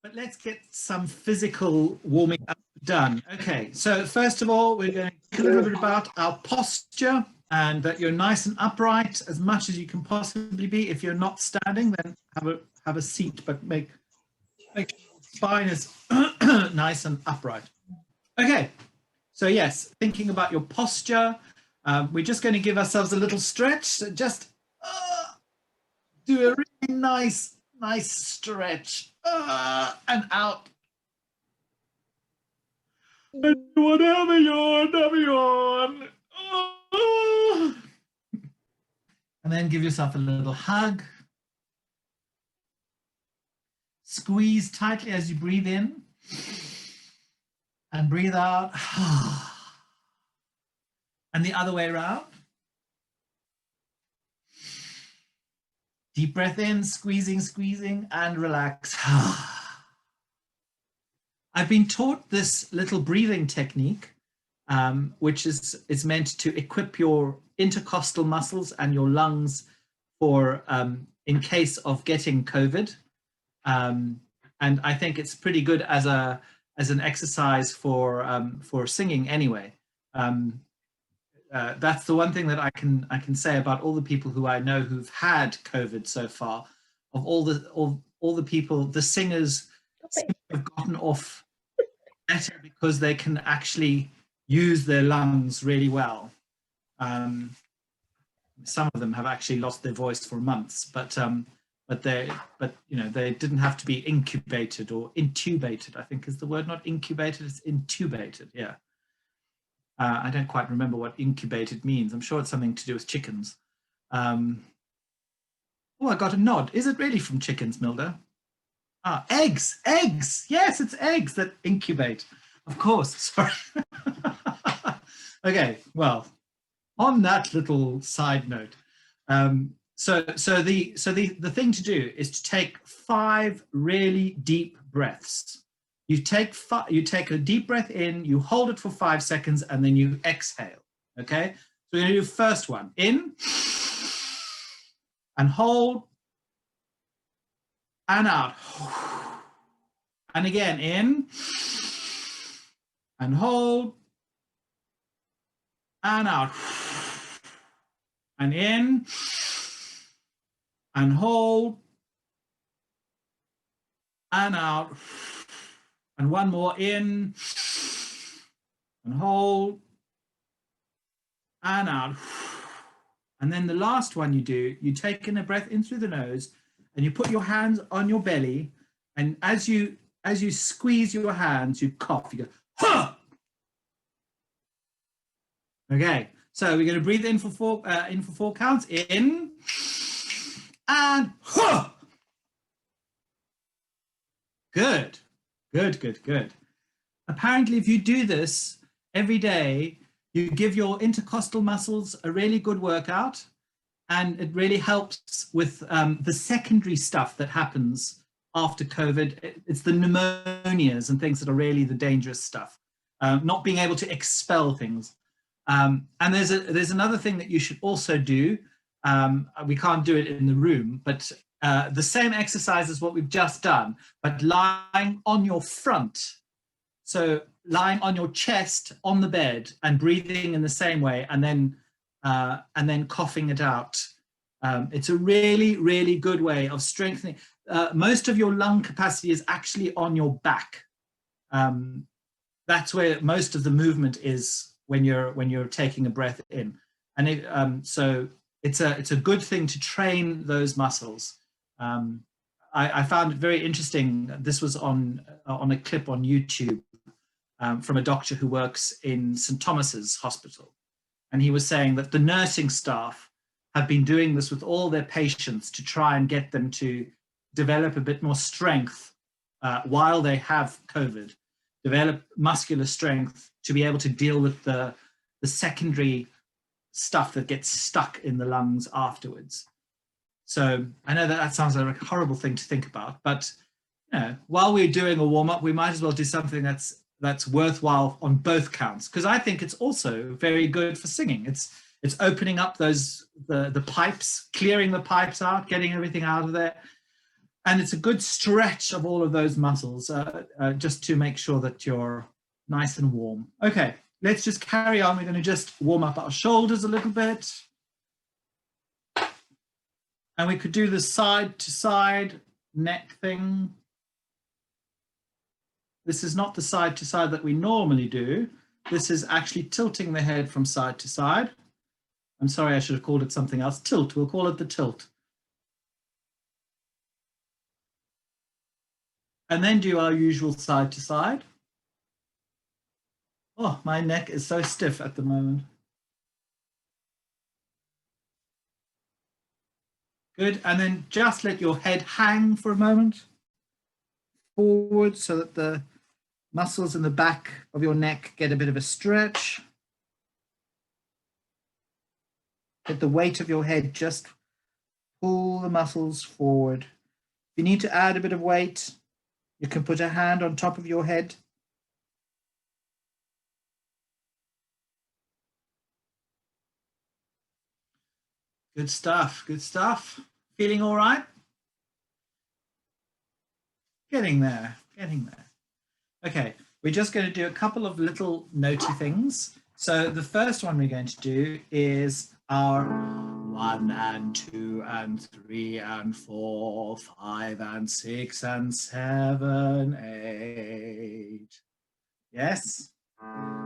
But let's get some physical warming up done. Okay, so first of all, we're going to talk a little bit about our posture and that you're nice and upright as much as you can possibly be. If you're not standing, then have a seat, but make sure your spine is nice and upright. Okay, so yes, thinking about your posture, we're just going to give ourselves a little stretch. So just do a really nice stretch and out. Whatever yawn. And then give yourself a little hug. Squeeze tightly as you breathe in and breathe out. And the other way around. Deep breath in, squeezing, and relax. I've been taught this little breathing technique, which is meant to equip your intercostal muscles and your lungs for in case of getting COVID. And I think it's pretty good as an exercise for singing anyway. That's the one thing that I can say about all the people who I know who've had COVID so far. Of all the people, the singers have gotten off better because they can actually use their lungs really well. Some of them have actually lost their voice for months, but they didn't have to be incubated or intubated. I think is the word, not incubated, it's intubated. Yeah. I don't quite remember what incubated means. I'm sure it's something to do with chickens. Oh, I got a nod. Is it really from chickens, Milda? Ah, eggs. Yes, it's eggs that incubate. Of course, sorry. Okay, well, on that little side note, so the thing to do is to take 5 really deep breaths. You take a deep breath in, you hold it for 5 seconds, and then you exhale, okay? So we're gonna do first one, in, and hold, and out. And again, in, and hold, and out. And in, and hold, and out. And one more, in, and hold, and out. And then the last one you do, you take in a breath in through the nose, and you put your hands on your belly, and as you squeeze your hands, you cough, you go, huh! Okay, so we're going to breathe in for 4 counts, in, and huh! Good. Apparently, if you do this every day, you give your intercostal muscles a really good workout, and it really helps with the secondary stuff that happens after COVID. It's the pneumonias and things that are really the dangerous stuff, not being able to expel things. And there's another thing that you should also do. We can't do it in the room, but the same exercise as what we've just done, but lying on your front. So lying on your chest on the bed and breathing in the same way, and then coughing it out. It's a really good way of strengthening. Most of your lung capacity is actually on your back. That's where most of the movement is when you're taking a breath in, and so it's a good thing to train those muscles. I found it very interesting. This was on a clip on YouTube from a doctor who works in St. Thomas's Hospital. And he was saying that the nursing staff have been doing this with all their patients to try and get them to develop a bit more strength while they have COVID, develop muscular strength to be able to deal with the secondary stuff that gets stuck in the lungs afterwards. So I know that sounds like a horrible thing to think about, but while we're doing a warm-up, we might as well do something that's worthwhile on both counts, because I think it's also very good for singing. It's opening up the pipes, clearing the pipes out, getting everything out of there. And it's a good stretch of all of those muscles, just to make sure that you're nice and warm. Okay, let's just carry on. We're going to just warm up our shoulders a little bit. And we could do the side to side neck thing. This is not the side to side that we normally do. This is actually tilting the head from side to side. I'm sorry, I should have called it something else. Tilt, we'll call it the tilt. And then do our usual side to side. Oh, my neck is so stiff at the moment. Good, and then just let your head hang for a moment forward so that the muscles in the back of your neck get a bit of a stretch. Let the weight of your head just pull the muscles forward. If you need to add a bit of weight, you can put a hand on top of your head. Good stuff, good stuff. Feeling all right? Getting there, getting there. Okay, we're just going to do a couple of little notey things. So the first one we're going to do is our 1 and 2 and 3 and 4, 5 and 6 and 7, 8. Yes?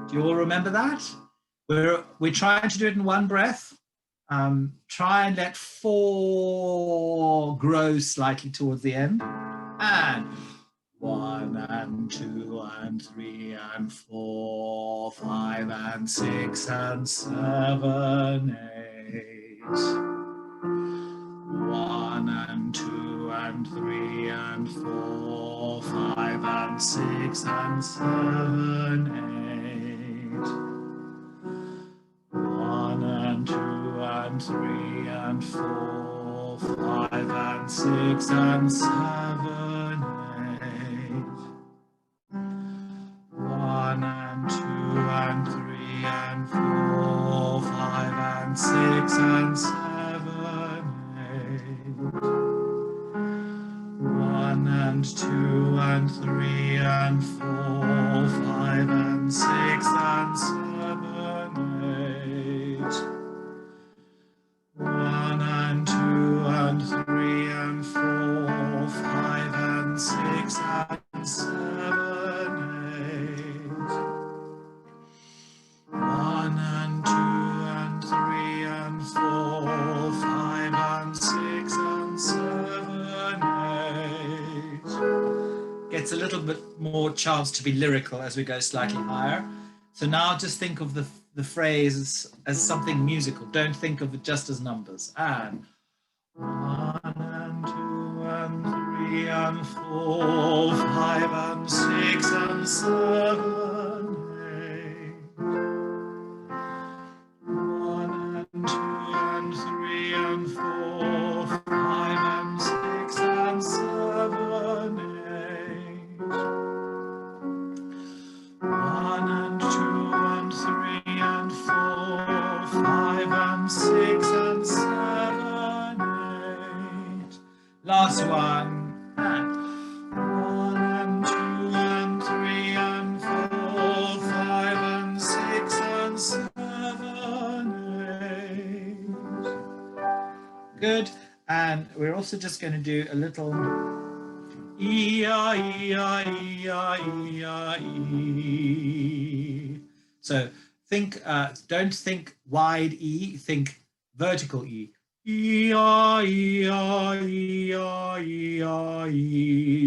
Do you all remember that? We're trying to do it in one breath. Try and let 4 grow slightly towards the end. And 1 and 2 and 3 and 4, 5 and 6 and 7, 8. 1 and 2 and 3 and 4, 5 and 6 and 7, 8. 1 and 2 and 3 and 4, 5 and 6 and 7, 8. 1 and 2 and 3 and 4, 5 and 6 and 7, 8. 1 and 2 and 3 and 4, 5 and 6 and 7, 8. 1 and 2 and 3 and 4, 5 and 6 and 7, 8. 1 and 2 and 3 and 4, 5 and 6 and 7, 8. Gets a little bit more chance to be lyrical as we go slightly higher. So now just think of the phrase as something musical. Don't think of it just as numbers. And 1 and 2 and 3 and 4, 5 and 6 and 7, 8. 1 and 2 and 3 and 4, 5 and 6 and 7, 8. 1 and 2 and 3 and 4, 5 and 6 and 7, 8. Last one. 1 and 2 and 3 and 4, 5 and 6 and 7, 8. Good. And we're also just going to do a little E-I-E-I-E-I-E. So think, don't think wide E, think vertical E. E-I-E-I-E-I-E-I-E.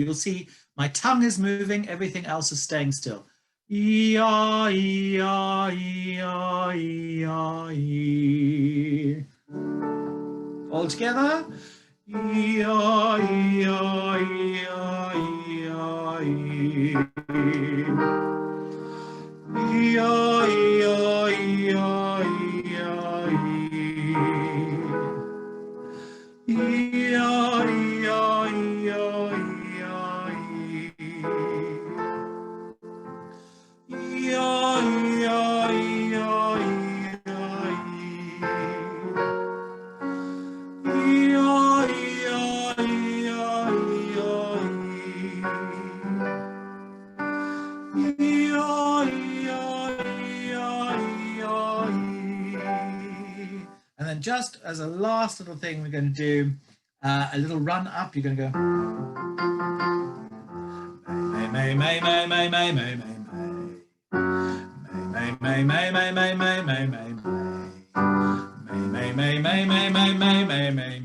You'll see my tongue is moving, everything else is staying still. E-I-E-I-E-I-E-I-E. All together. E-I-E-I-E-I-E-I-E. And then just as a last little thing, we're going to do a little run up. You're going to go may, may, may, may, may, may, may, may. May, may, may, may, may, may, may, may, may. May, may, may, may, may, may, may, may, may.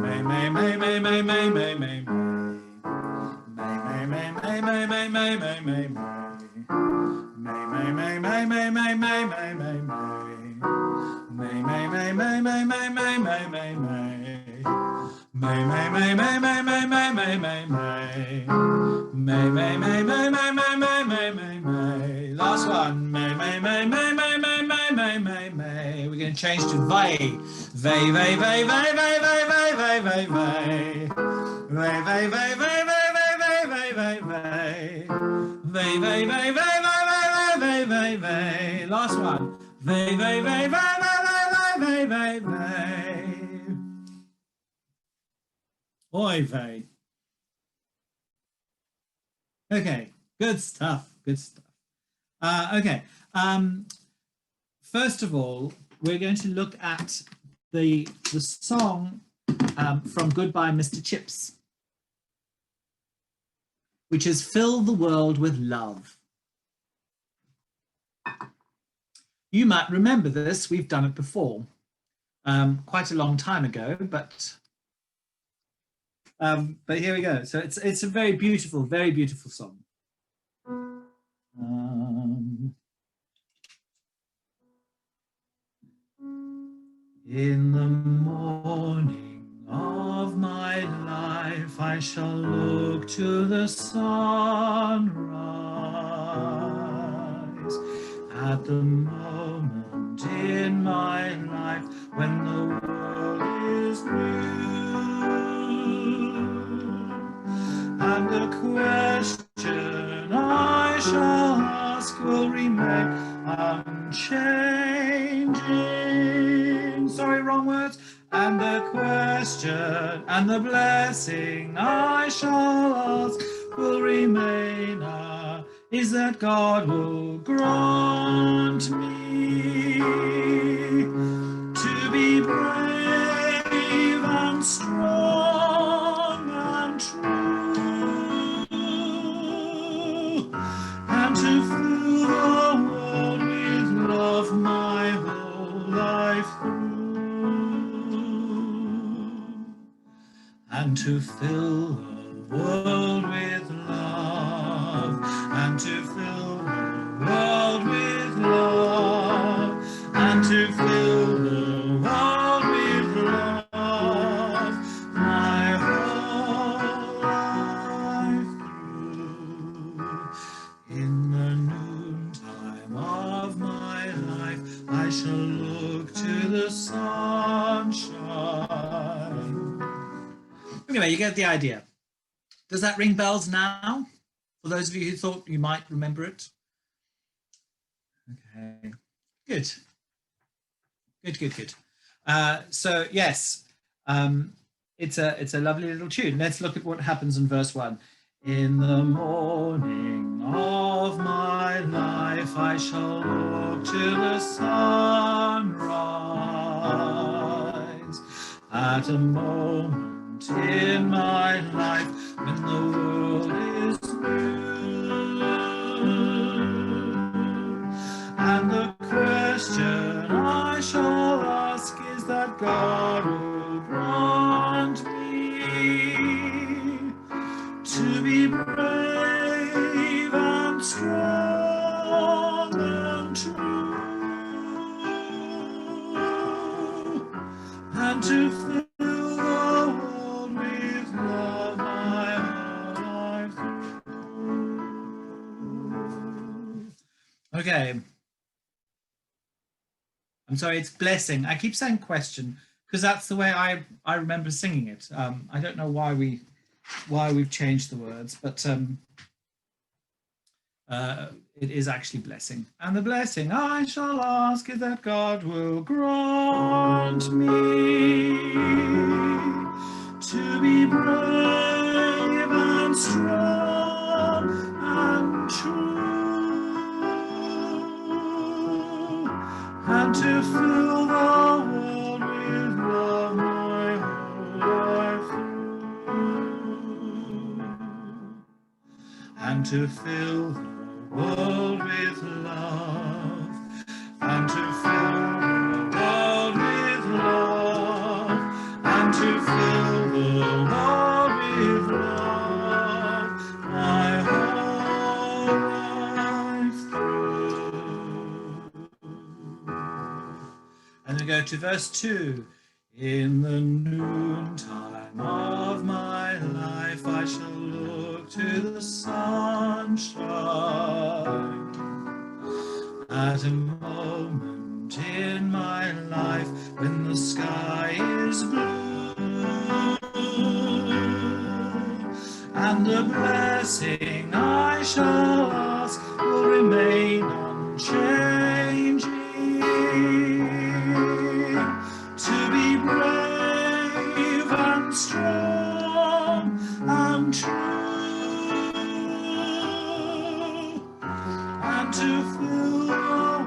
May, may, may, may, may, may, may, may, may. May, may, may, may, may, may, may, may, may. May, may, may, may, may, may, may, may, may, may. May, may, may, may, may, may, may, may, may, may. May, may, may, may, may, may, may, may, may, may. May, may, may, may, may, may, may, may, may, may. Last one. May, may, may, may, may, may, may, may, may, may. We're going to change to vey. Vey, vey, vey, vey, vey, vey, vey, vey, vey, vey. Vey, vey, vey, vey, vey, vey, vey, vey, vey, vey. Vey, vey, vey, vey, vey, vey, vey, vey, vey. Last one. Vey, vey, vey, vey, vey, vey, vey, vey. Oy vey. Okay, good stuff, good stuff. Okay, first of all, we're going to look at the song from Goodbye Mr. Chips, which is Fill the World with Love. You might remember this, we've done it before, quite a long time ago, but here we go. So it's a very beautiful song. In the morning of my life, I shall look to the sunrise. At the moment in my life when the world is new, and the question I shall ask will remain unchanging. Sorry, wrong words. And the question and the blessing I shall ask will remain is that God will grant me to be brave and strong and true, and to fill the world with love my whole life through, and to fill the world with love, and to fill the world with love, and to fill the world with love my whole life through. In the noontime of my life, I shall look to the sunshine. Anyway, you get the idea. Does that ring bells now? For those of you who thought you might remember it? Okay, good. Good. So yes, it's a lovely little tune. Let's look at what happens in verse 1. In the morning of my life, I shall look to the sunrise. At a moment in my life when the world is new, and the question I shall ask is that God will grant me to be brave and strong and true, and to fill the world with love my whole life through. Okay. I'm sorry, it's blessing. I keep saying question because that's the way I remember singing it. I don't know why we've changed the words, but it is actually blessing. And the blessing I shall ask is that God will grant me to be brave and strong and to fill the world with love, and to fill the world with love, and to fill the world with love, my whole life through. And we go to verse 2. In the noontime of my life, I shall look to the sunshine. At a moment in my life when the sky is blue, and the blessing I shall ask will remain unchanging. To be brave and strong and true, and to fill the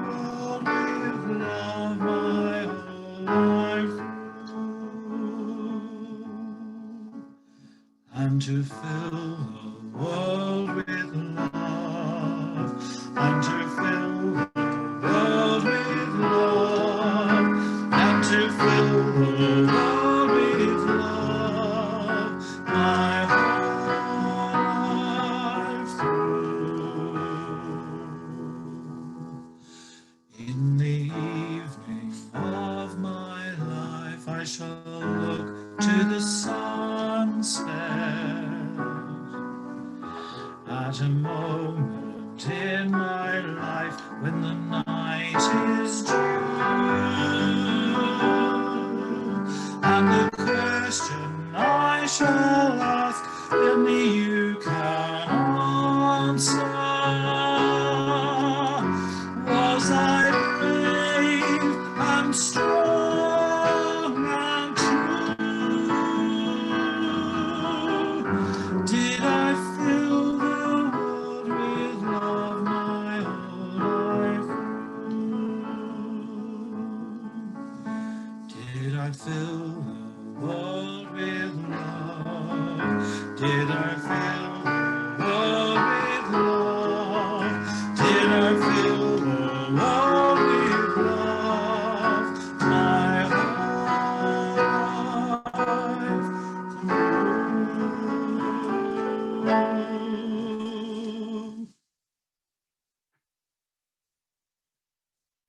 world with love my whole life through, and to fill the world with love, and to fill the world with love, and to fill the world with love, my whole life through. In the evening of my life, I shall look to the sunset. At a moment in my life when the night is due, and the question I shall ask, only you can answer. Was I brave and strong and true? Did I fill the world with love my whole life through? Did I fill the world with love? Did I fill the world with love? Did I fill the world with love? My whole life through.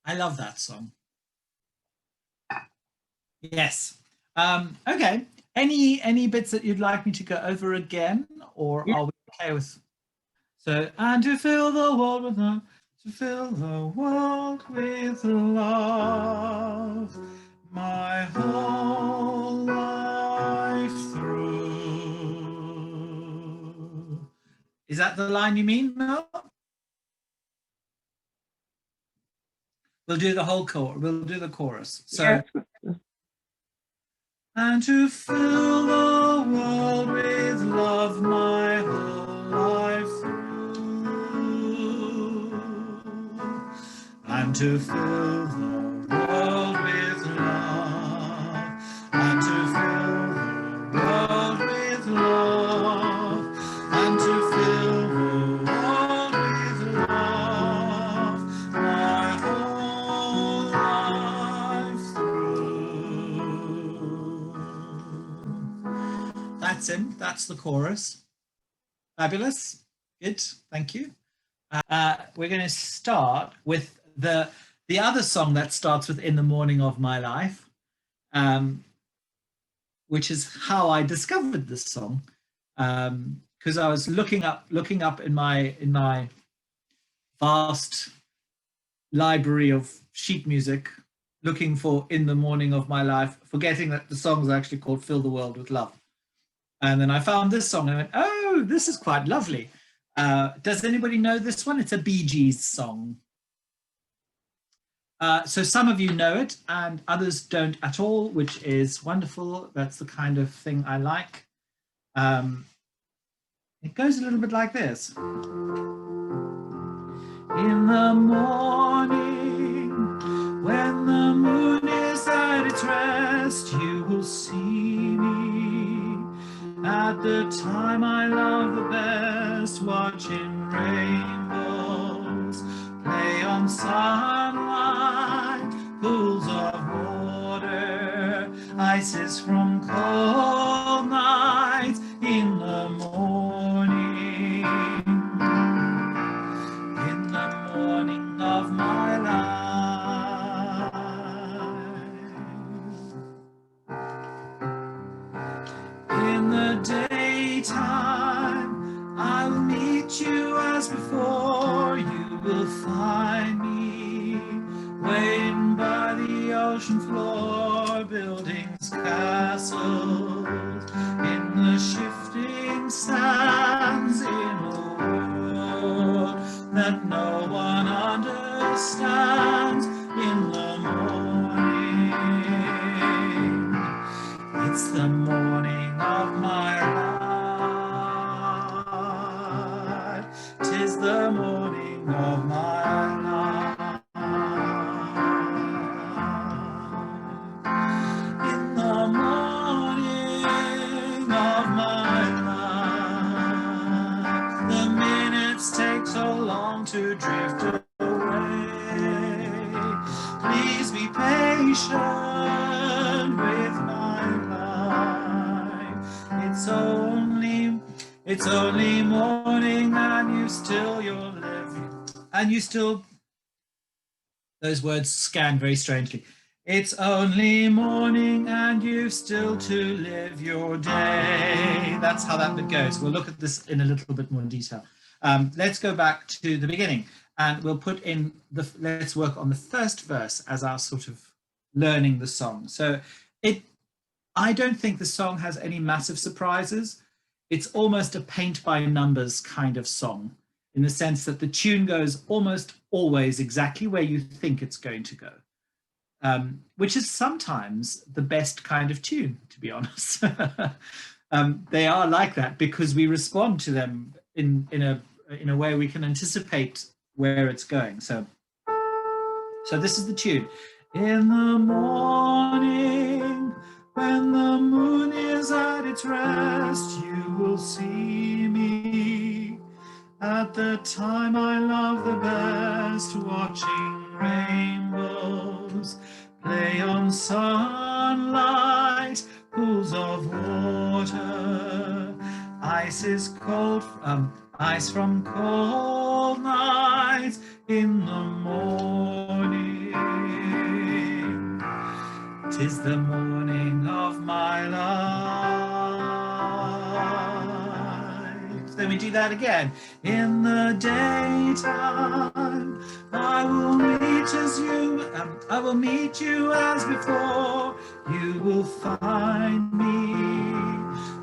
I love that song. Yes. Okay. Any bits that you'd like me to go over again, or are we okay with? So, and to fill the world with love, to fill the world with love, my whole life through. Is that the line you mean, Mel? We'll do the whole chorus. We'll do the chorus. So. Yes. And to fill the world with love my whole life through, and to fill the world with love, and to fill the world with love, and to fill the world with love, my whole life through. That's him. That's the chorus. Fabulous. Good. Thank you. We're going to start with the other song that starts with "In the Morning of My Life," which is how I discovered this song, because I was looking up in my vast library of sheet music, looking for "In the Morning of My Life," forgetting that the song is actually called "Fill the World with Love." And then I found this song and I went, oh, this is quite lovely. Does anybody know this one? It's a Bee Gees song. So some of you know it and others don't at all, which is wonderful. That's the kind of thing I like. It goes a little bit like this. In the morning, when the moon is at its rest, you will see me at the time I love the best, watching on sunlight, pools of water, ices from cold nights in the morning of my life. In the daytime, I will meet you as before. You will find me waiting by the ocean floor, buildings, castles in the shifting sands, in a world that no one understands. In the morning, it's the morning of my life. 'Tis the morning of my life. In the morning of my life, the minutes take so long to drift away. Please be patient with my life. It's only morning and you still, you're living. And you still, those words scan very strangely. It's only morning and you've still to live your day. That's how that bit goes. We'll look at this in a little bit more detail. Let's go back to the beginning and we'll put in let's work on the first verse as our sort of learning the song. So I don't think the song has any massive surprises. It's almost a paint by numbers kind of song, in the sense that the tune goes almost always exactly where you think it's going to go, which is sometimes the best kind of tune, to be honest. They are like that because we respond to them in a way we can anticipate where it's going. So this is the tune. In the morning, when the moon is at its rest, you will see me at the time I love the best, watching rainbows play on sunlight, pools of water, ice from cold nights in the morning. 'Tis the morning of my life. Then we do that again. In the daytime, I will meet you as before. You will find me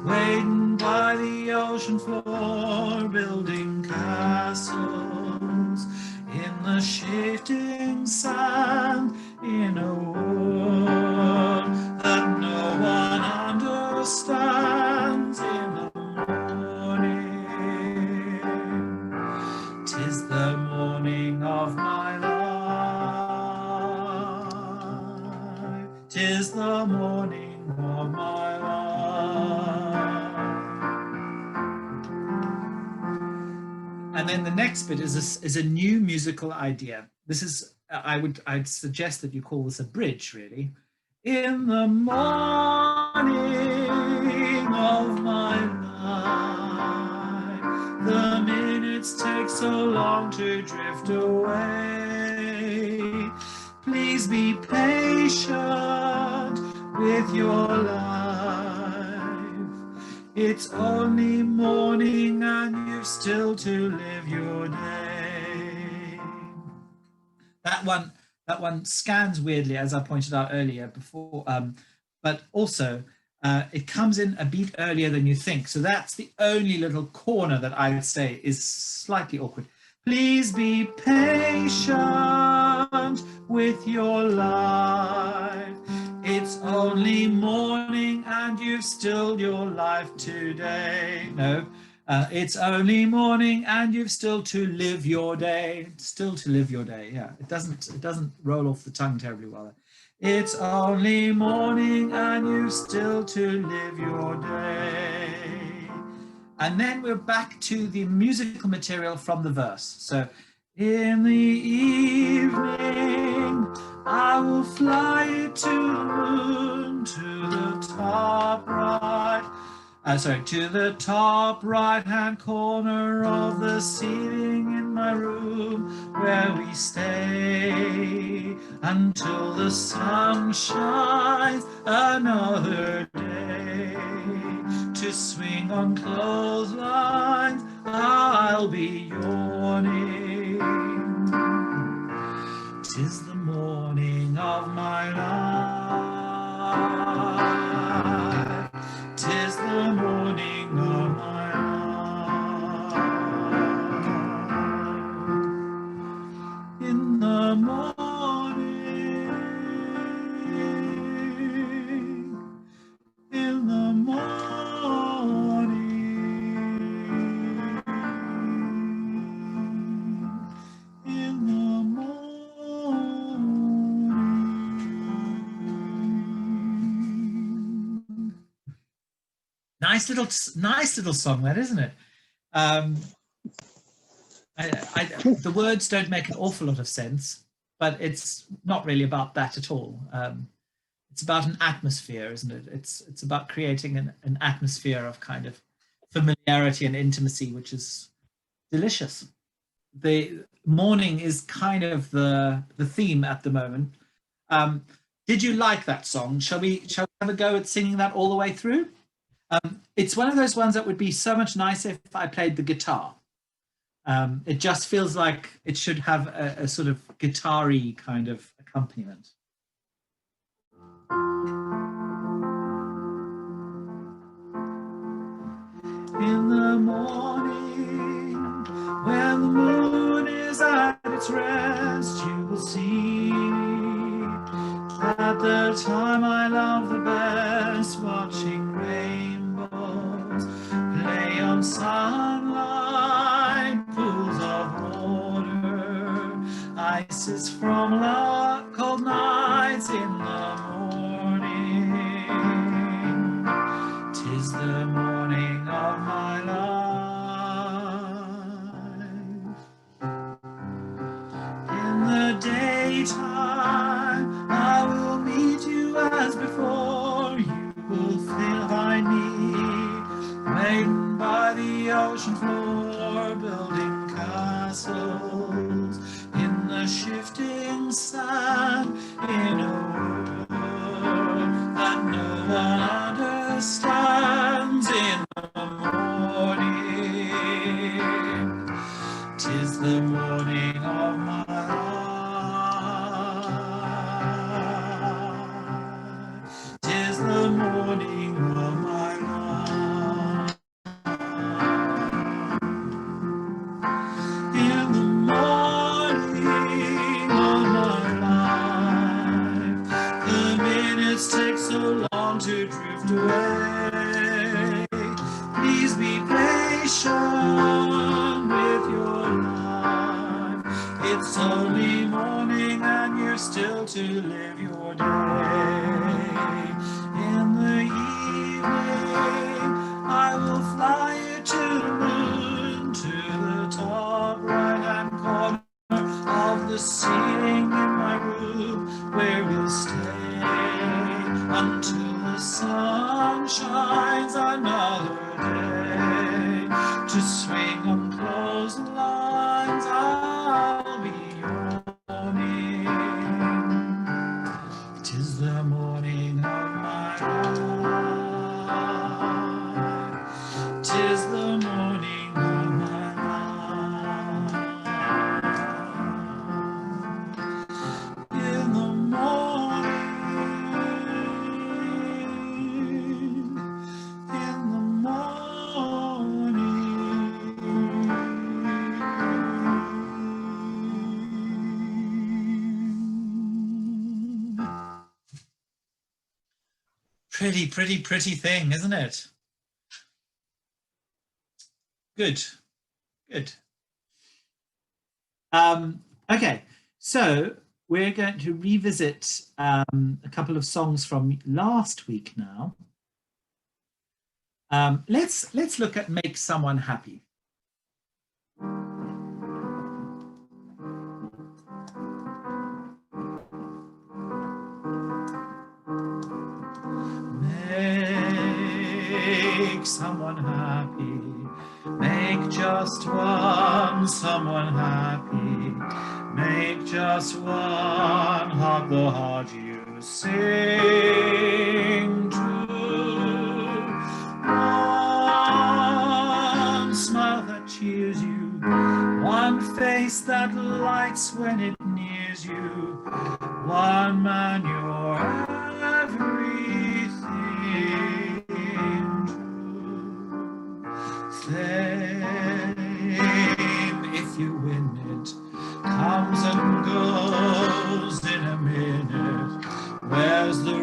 waiting by the ocean floor, building castles in the shifting sand, in a world that no one understands. In the morning, 'tis the morning of my life. 'Tis the morning of my life. And then the next bit is a new musical idea. This is I'd suggest that you call this a bridge, really. In the morning of my life, the minutes take so long to drift away. Please be patient with your life. It's only morning and you've still to live your day. That one scans weirdly, as I pointed out earlier before, but also it comes in a beat earlier than you think. So that's the only little corner that I'd say is slightly awkward. Please be patient with your life. It's only morning and you've still your life today. No. It's only morning and you've still to live your day. Still to live your day. Yeah, it doesn't roll off the tongue terribly well. It's only morning and you've still to live your day. And then we're back to the musical material from the verse. So in the I will fly to the moon, to the top right. To the top right-hand corner of the ceiling in my room, where we stay until the sun shines another day. To swing on clotheslines, I'll be yawning. 'Tis the morning of my life. 'Tis the morning of my life. In the morning, in the morning, in the morning. Nice little song, that, isn't it? The words don't make an awful lot of sense, but it's not really about that at all. It's about an atmosphere, isn't it? It's about creating an atmosphere of kind of familiarity and intimacy, which is delicious. The morning is kind of the theme at the moment. Did you like that song? Shall we have a go at singing that all the way through? It's one of those ones that would be so much nicer if I played the guitar. It just feels like it should have a sort of guitar-y kind of accompaniment. In the morning, when the moon is at its rest, you will see at the time I love the best, watching rainbows play on sunlight, pools of water, ices from cold nights in the morning. 'Tis the morning of my life. In the daytime, I will meet you as before. You will find me waiting by the ocean floor, building castles in the shifting sand, in a world that no one understands. In the morning, 'tis the morning of my life. 'Tis the morning of my life. In the morning of my life, the minutes take so long to drift away. Please be patient with your life. It's only morning and you're still to live your day. In the evening, I will fly you to the moon, to the top right-hand corner of the ceiling in my room, where we'll stay until the sun shines another day. To swing on clotheslines, I'll be yawning. 'Tis the morning of my life. 'Tis the morning of my life. In the morning, in the morning. Pretty thing, isn't it? Good. Okay, so we're going to revisit a couple of songs from last week now. Let's look at Make Someone Happy. make someone happy. Make just one someone happy. Make just one heart the heart you sing to. One smile that cheers you, one face that lights when it nears you, one man you're everything to. Fame, if you win it, comes and goes in a minute. Where's the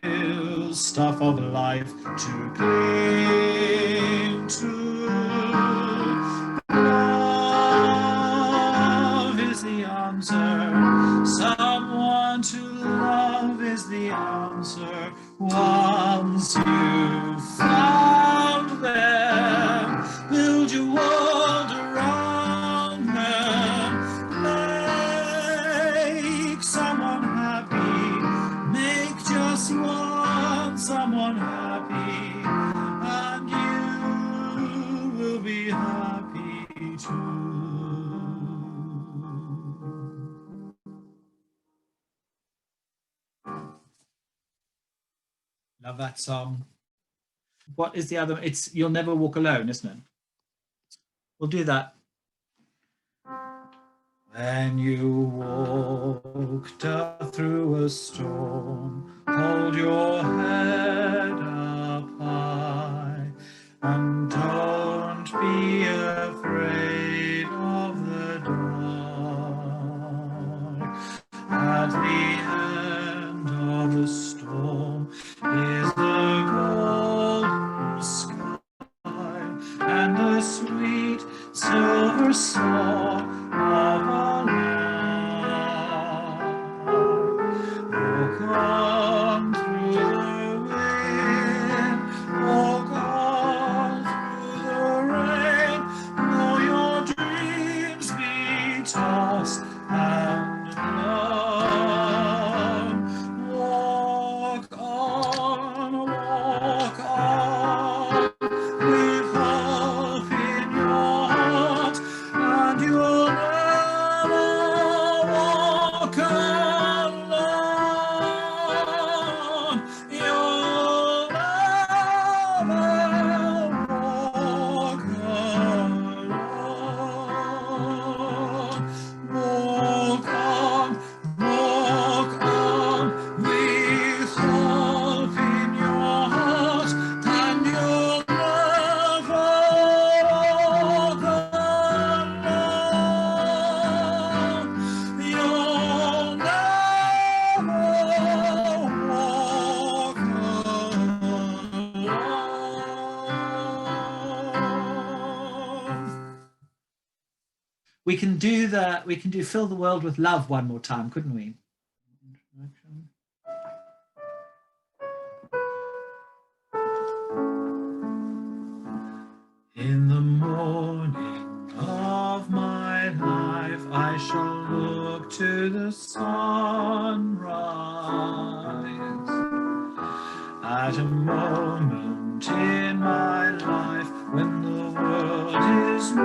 real stuff of life to cling to? Love is the answer. Someone to love is the answer. Once you've found them, build your world around them. Make someone happy. Make just one someone happy, and you will be happy too. Love that song. What is the other? It's You'll Never Walk Alone, isn't it? We'll do that. When you walk through a storm, hold your head up high, and don't be afraid of the dark. At the end of the storm is the golden sky and the sweet silver song of a land. Walk on through the wind, walk on through the rain, though your dreams be tossed and blown. Walk on, with hope in your heart, and you'll never walk alone. You'll never walk alone. Walk on, with hope in your heart, and you'll never walk alone. You'll never walk alone. We can do Fill the World with Love one more time, couldn't we? In the morning of my life, I shall look to the sunrise. At a moment in my life when the world is new,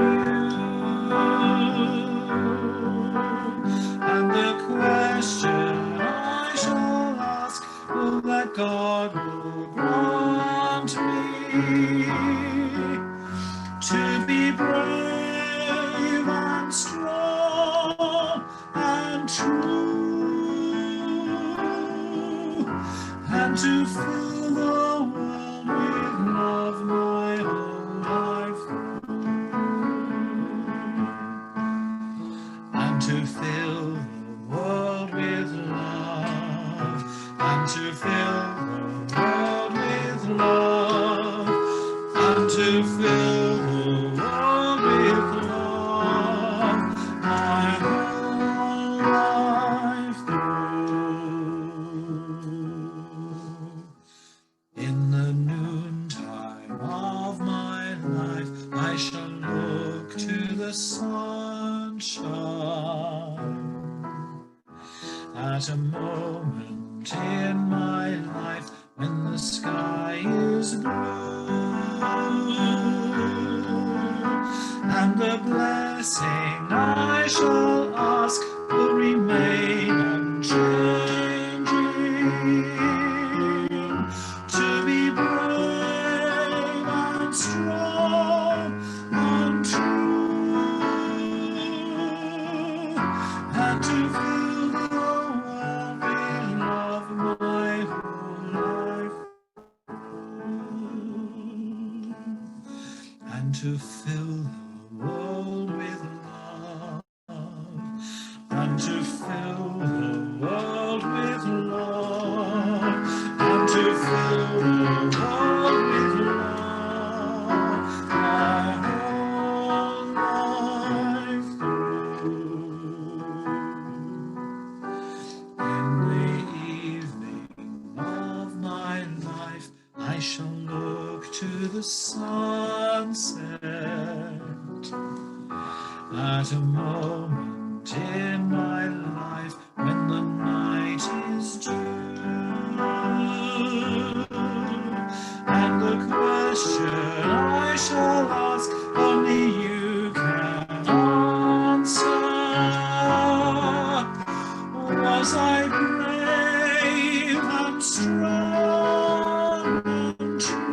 and the question I shall ask will that God will grant me to be brave and strong and true, and to fill the world with love my whole life through, and to fill the world with love, and to fill the world with love, and to fill the world with love my whole life through. In the noontime of my life, I shall look to the sunshine. At a moment in my life when the sky is blue, and the blessing I shall ask will remain unchanging. To be brave and strong and true, and to fill the world with love my whole life, and to fill the world with love, and to fill the world with love, and to fill the world with love, my whole life through. In the evening of my life, I shall look to the sunset, at a moment in my life when the night is due, and the question I shall ask only you can answer: was I brave and strong and true?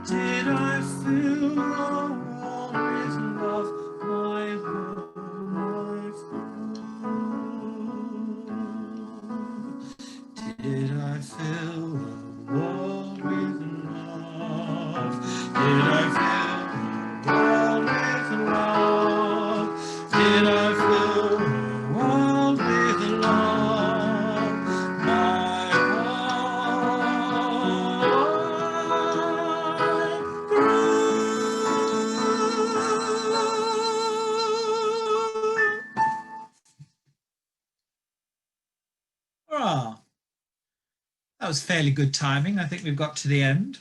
Did I fill the world with love my whole life through? Did I fill the world with love? Did I fill the world with love? Did I fill the world with love? My whole life through. Ah, that was fairly good timing. I think we've got to the end.